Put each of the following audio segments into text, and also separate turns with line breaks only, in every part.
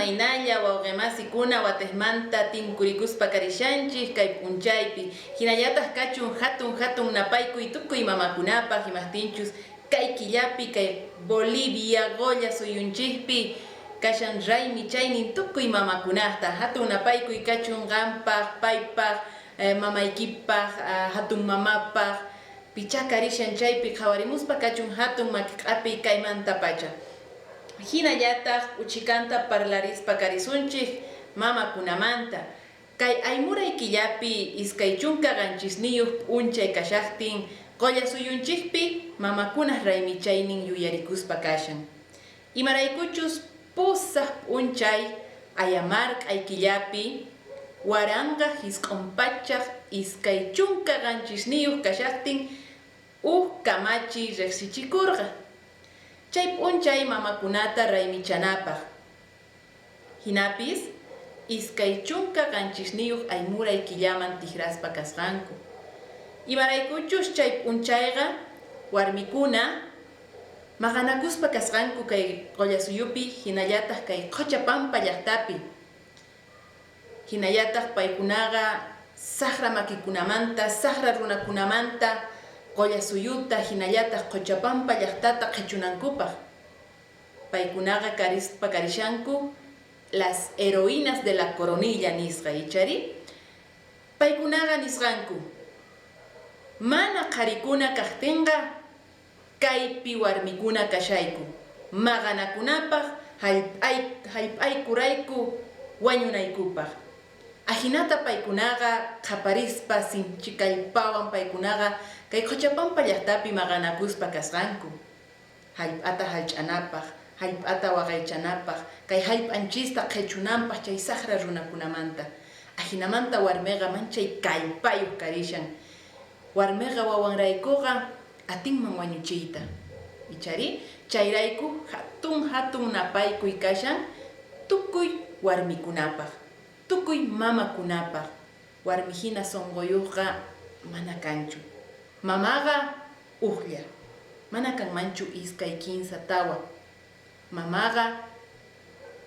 imaynalla wawqimasikuna watesmanta tinkuricuspa karishanchik kay p'unchaypi. Hinallataq kachun hatun napaykuy tukuy mamakunapaq imastinchus kay killapi kay Bolivia Goya suyunchikpi kashan raymi chaynin tukuy mamakunaqta hatun napaykuy kachun qampaq paypaq mamaykipaq hatun mamapaq pichakarishan chaypi qhawarimuspa kachun hatun makik'api kaymanta pacha. Hinallataq uchikanta parlarispa karisunchik mamakunamanta kay aymuray killapi iskay chunka qanchisniyuq p'unchay kashaqtin qolla suyunchikpi mamakunaq raymi chaynin yuyarikuspa kashan. Imaraykuchus pusaq p'unchay ayamarq ay killapi waranga hisq'unpachaq iskay chunka qanchisniyuq kashaqtin kamachiy riqsichikurqa. Chay p'unchay mamakunata raymichanapaq. Hinapis iskay chunka qanchisniyuq aymuray killaman tiqraspa kasqanku. Imaraykuchus chay p'unchayqa warmikuna maqanakuspa kasqanku kay Qollasuyupi hinallataq kay Quchapampa llaqtapi. Hinallataq paykunaqa saqra makikunamanta, saqra runakunamanta Qollasuyuta hinallataq Quchapampa llaqtata qhichunankupaq. Paykunaqa karishanku las heroínas de la coronilla nisqa ichari. Paykunaqa nisqanku mana qarikuna kaqtinqa kaypi warmikuna kashayku maqanakunapaq hallp'aykurayku wañunaykupaq. Ahinata paykunaqa qaparispa sinchikallpawan paykunaqa kay Quchapampa llaqtapi maqanakuspa kasqanku. Hallp'ata hallch'anapaq, hallp'ata waqaychanapaq, kay hallp'anchista qhichunanpaq chay saqra runakunamanta. Ahinamanta warmiqa manchay kallpayuq karishan. Warmiqa wawanraykuqa atinman wañuchiyta. Ichari chayrayku hatun napaykuy kashan tukuy warmikunapaq, tukuy mamakunapaq. Warmihina sonqoyuqqa mana kanchu. Mamaqa uqlla, mana kanmanchu iskay kinsa tawa. Mamaqa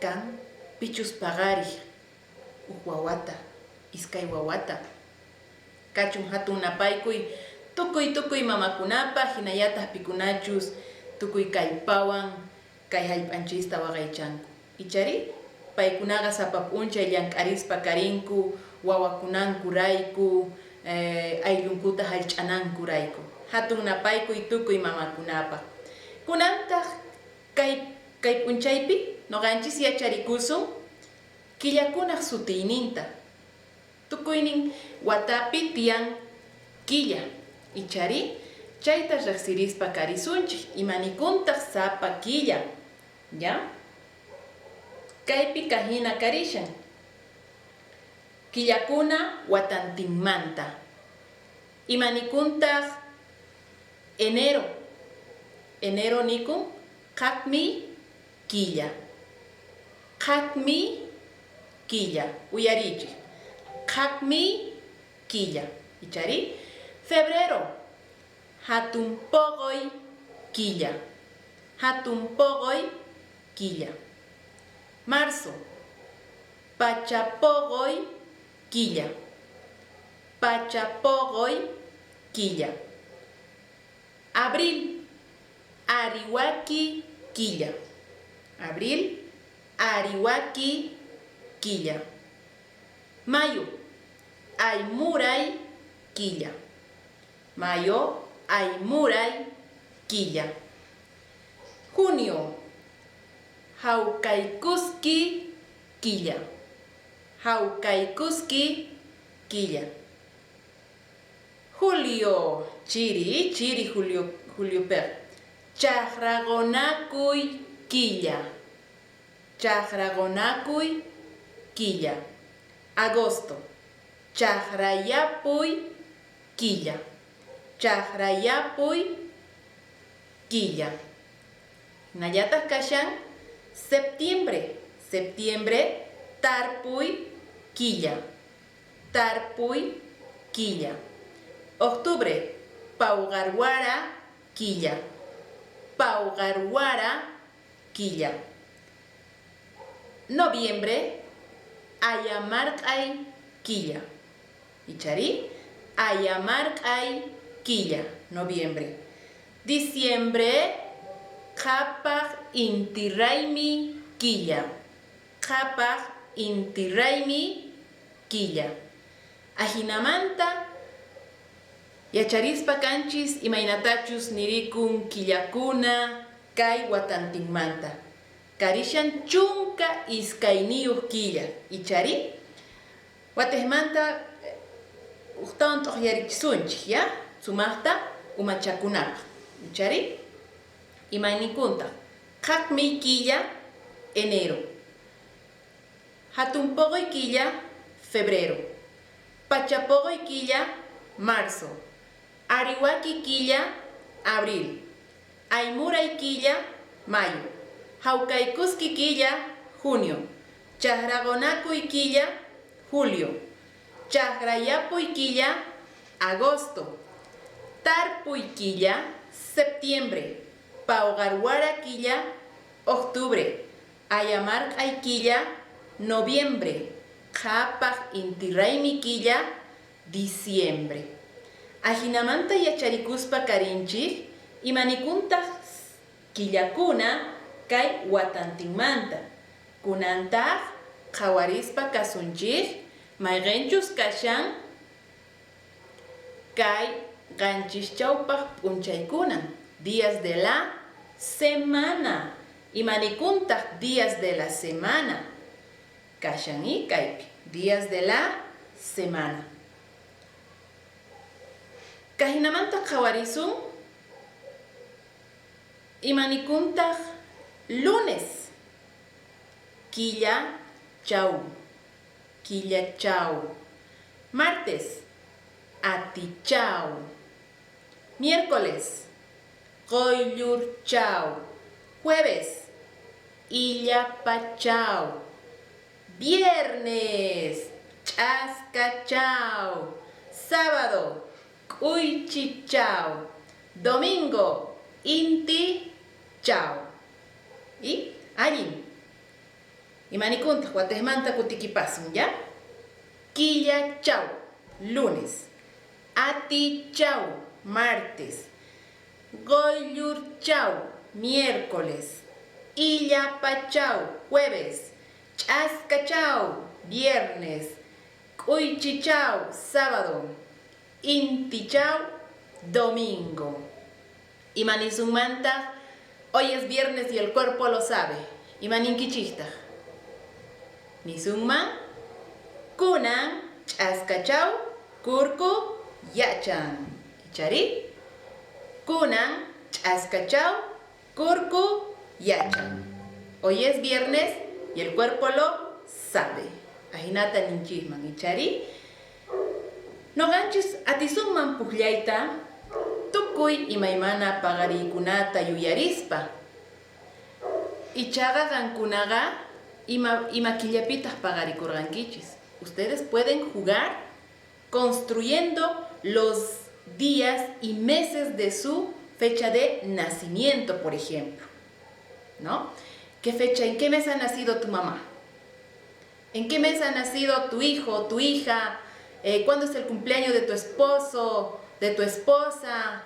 kan pichus paqariq wawata, iskay wawata. Kachun hatun napaykuy tukuy mamakunapaq hinallataq pikunachus tukuy kallpawan kay hallp'anchista waqaychanku. Ichari paykunaqa sapa p'unchay llank'arispa karinku wawakunanku rayku ayllunkuta hallch'ananku rayku. Hatun napaykuy tukuy mamakunapaq. Kunantaq kay p'unchaypi nuqanchis yacharikusun killakunaq sutiyninta. Tukuynin watapi tiyan killa. Ichari chayta riqsirispa karisunchik imanikuntaq sapa killa. ¿Ya? Kaypi kahina karishan. Killakuna watantinmanta. Imanikuntaq enero. Enero nikun qhaqmi killa. Qhaqmi killa. Uyarichik. Qhaqmi killa. Ichari febrero hatun poqoy killa. Hatun poqoy killa. Marzo pachapoqoy killa. Pachapoqoy killa. Abril ariwaki killa. Abril ariwaki killa. Mayo aymuray killa. Mayo aymuray killa. Junio hawkaykuski killa. Hawkaykuski killa. Julio chiri Julio per chaqragonakuy killa. Chaqragonakuy killa. Agosto chaqrayapuy killa. Chaqrayapuy killa. Hinallataq kashan septiembre tarpuy killa. Tarpuy killa. Octubre pawqarwara killa. Pawqarwara killa. Noviembre, ayamarqay quilla. Ichari, ayamarqay quilla, noviembre. Diciembre, qhapaq intiraymi quilla. Qhapaq intiraymi quilla. Ajinamanta, yacharispa kanchis imaynatachus nirikun quillakuna kay watantinmanta. Karishan chunka iskayniyuq quilla. Ichari, watesmanta uqtawan t'oqyarichisunchik, ya? Sumaqta umachakunapaq. Ichari, imaynikunta. Qhaqmi quilla, enero. Hatunpoqoy quilla, febrero. Pachapoqoy quilla, marzo. Ariwaki quilla, abril. Aymuray quilla, mayo. Hawkaykuski quilla, junio. Chaqraqonakuy quilla, julio. Chaqrayapuy quilla, agosto. Tarpuy quilla, septiembre. Pawqarwara quilla, octubre. Ayamarqay quilla, noviembre. Qhapaq intiraymi quilla, diciembre. Ajinamanta yacharikuspa karinchik imanikuntaq quillakuna kay watantinmanta. Kunantaq qhawarispa kasunchik mayqinchus kashan kay qanchischawpaq p'unchaykunan. Días de la semana. Imanikuntaq días de la semana. Kashan kaypi. Días de la semana. Kahinamanta qhawarisun imanikuntaq lunes. Quilla chau. Quilla chau. Martes. Atichau. Miércoles. Qoyllur chau. Jueves. Illapachau. Viernes. Ch'askachau. Sábado. Uychichau. Domingo. Inti chau. Y allí. Imanikuntaq watesmanta kutikipasun, ¿ya? Quilla chau, lunes. Ati chau, martes. Qoyllur chau, miércoles. Illapachau, jueves. Ch'askachau, viernes. Uychichau, sábado. Inti chau, domingo. Imanisunmanta, hoy es viernes y el cuerpo lo sabe. Imaninkichista. Nisunman, kunan, ch'askachau, kurku, yachan. Ichari, kunan, ch'askachau, kurku, yachan. Hoy es viernes y el cuerpo lo sabe. Ahinata ninchisman. Ichari, noganchis atisunman puqllayta, tukuy imaymana paqariykunata yuyarispa. Ichaqa qankunaqa ima quillapitaq paqarikurqankichis. Ustedes pueden jugar construyendo los días y meses de su fecha de nacimiento, por ejemplo. ¿No? ¿Qué fecha, en qué mes ha nacido tu mamá? ¿En qué mes ha nacido tu hijo, tu hija? ¿Cuándo es el cumpleaños de tu esposo, de tu esposa?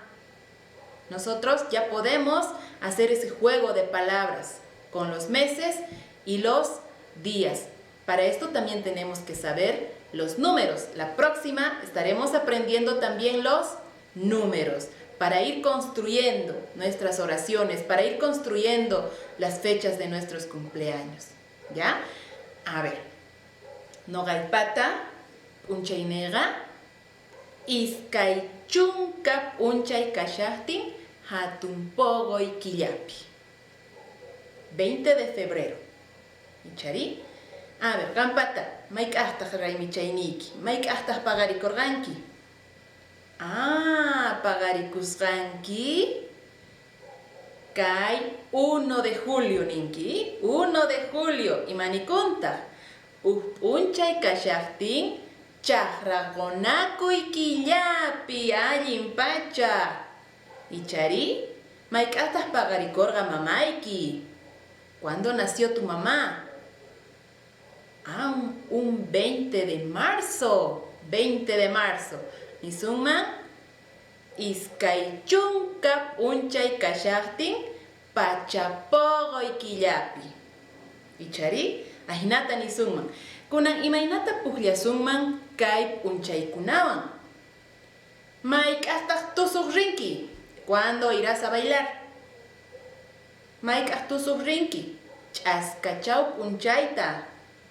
Nosotros ya podemos hacer ese juego de palabras con los meses y los días. Para esto también tenemos que saber los números. La próxima estaremos aprendiendo también los números para ir construyendo nuestras oraciones, para ir construyendo las fechas de nuestros cumpleaños. ¿Ya? A ver. Noqaypata p'unchayniyqa iskay chunka p'unchay kashaqtin hatun poqoy killapi. 20 de febrero. Ichari. A ver, qampata, mayk'aqtaq raymichayniyki, mayk'aqtaq paqarikurqanki. Paqarikusqanki kay 1 de julio ninki. 1 de julio. Imanikunta. P'unchay kashaqtin chaqraqonakuy killapi allin pacha. Ichari, mayk'aqtaq paqarikurqa mamayki. ¿Cuándo nació tu mamá? Un 20 de marzo. 20 de marzo. Nisunman, iskay chunkap unchay kashaqtin pachapoqoy killapi. Ichari, ahinata nisunman. Kunan imaynata pukllasunman kay punchaykunawan. Mayk'aqtaq tusuq rinki. ¿Cuándo irás a bailar? Mayk'aq tusuq rinki. Ch'askachaw punchayta.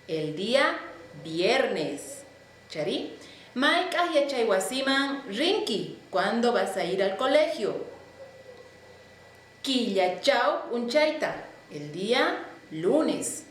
El día viernes. Chari. Mayk'aq yachaywasiman rinki. ¿Cuándo vas a ir al colegio? Killachaw punchayta. El día lunes.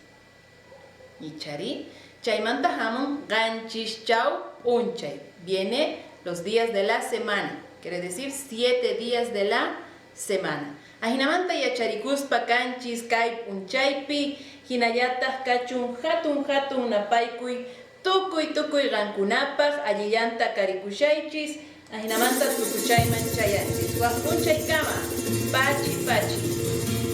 Ichari. Chaymanta hamun ganchishchaw punchay. Viene los días de la semana. Quiere decir 7 días de la semana. Ahinamanta yacharikuspa kanchis kay punchaypi. Hinallataq kachun hatun napaykuy. Tukuy rankunapaq allillanta karikushaychis. Ahinamanta tukuchayman chayanchis. Waq punchay kama. Pachi.